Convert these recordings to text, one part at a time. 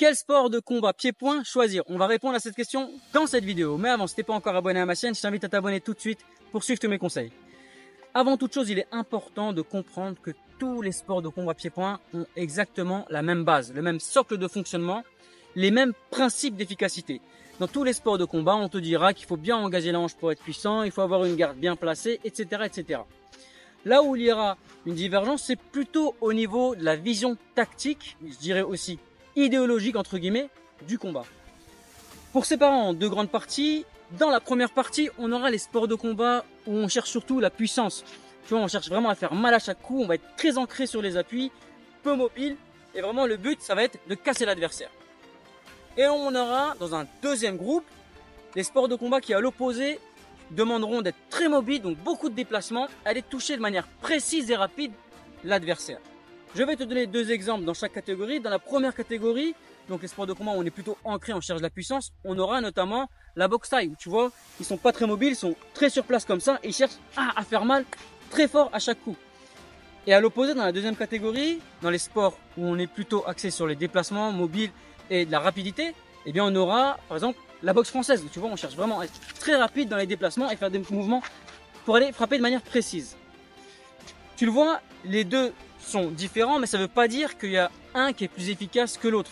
Quel sport de combat pied-point choisir? On va répondre à cette question dans cette vidéo. Mais avant, si t'es pas encore abonné à ma chaîne, je t'invite à t'abonner tout de suite pour suivre tous mes conseils. Avant toute chose, il est important de comprendre que tous les sports de combat pied-point ont exactement la même base, le même socle de fonctionnement, les mêmes principes d'efficacité. Dans tous les sports de combat, on te dira qu'il faut bien engager la hanche pour être puissant, il faut avoir une garde bien placée, etc., etc. Là où il y aura une divergence, c'est plutôt au niveau de la vision tactique, je dirais aussi idéologique entre guillemets, du combat. Pour séparer en deux grandes parties, dans la première partie, on aura les sports de combat où on cherche surtout la puissance. Tu vois, on cherche vraiment à faire mal à chaque coup, on va être très ancré sur les appuis, peu mobile, et vraiment le but, ça va être de casser l'adversaire. Et on aura, dans un deuxième groupe, les sports de combat qui, à l'opposé, demanderont d'être très mobiles, donc beaucoup de déplacements, aller toucher de manière précise et rapide l'adversaire. Je vais te donner deux exemples dans chaque catégorie. Dans la première catégorie, donc les sports de combat où on est plutôt ancré, on cherche la puissance, on aura notamment la boxe thaï, où tu vois, ils sont pas très mobiles, ils sont très sur place comme ça, et ils cherchent à faire mal très fort à chaque coup. Et à l'opposé, dans la deuxième catégorie, dans les sports où on est plutôt axé sur les déplacements mobiles et de la rapidité, eh bien on aura par exemple la boxe française, où tu vois, on cherche vraiment à être très rapide dans les déplacements et faire des mouvements pour aller frapper de manière précise. Tu le vois, les deux sont différents, mais ça ne veut pas dire qu'il y a un qui est plus efficace que l'autre.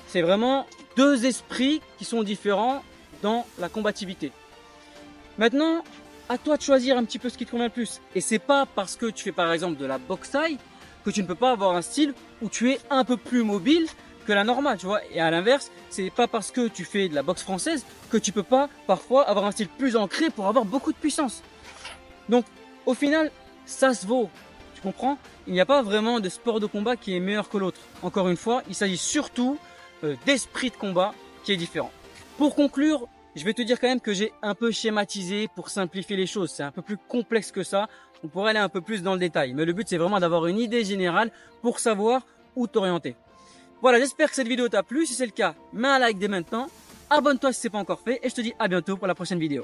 C'est vraiment deux esprits qui sont différents dans la combativité. Maintenant, à toi de choisir un petit peu ce qui te convient le plus. Et c'est pas parce que tu fais par exemple de la boxe thaï que tu ne peux pas avoir un style où tu es un peu plus mobile que la normale, tu vois. Et à l'inverse, c'est pas parce que tu fais de la boxe française que tu peux pas parfois avoir un style plus ancré pour avoir beaucoup de puissance. Donc, au final, ça se vaut. Tu comprends? Il n'y a pas vraiment de sport de combat qui est meilleur que l'autre. Encore une fois, il s'agit surtout d'esprit de combat qui est différent. Pour conclure, je vais te dire quand même que j'ai un peu schématisé pour simplifier les choses. C'est un peu plus complexe que ça. On pourrait aller un peu plus dans le détail. Mais le but, c'est vraiment d'avoir une idée générale pour savoir où t'orienter. Voilà, j'espère que cette vidéo t'a plu. Si c'est le cas, mets un like dès maintenant. Abonne-toi si ce n'est pas encore fait. Et je te dis à bientôt pour la prochaine vidéo.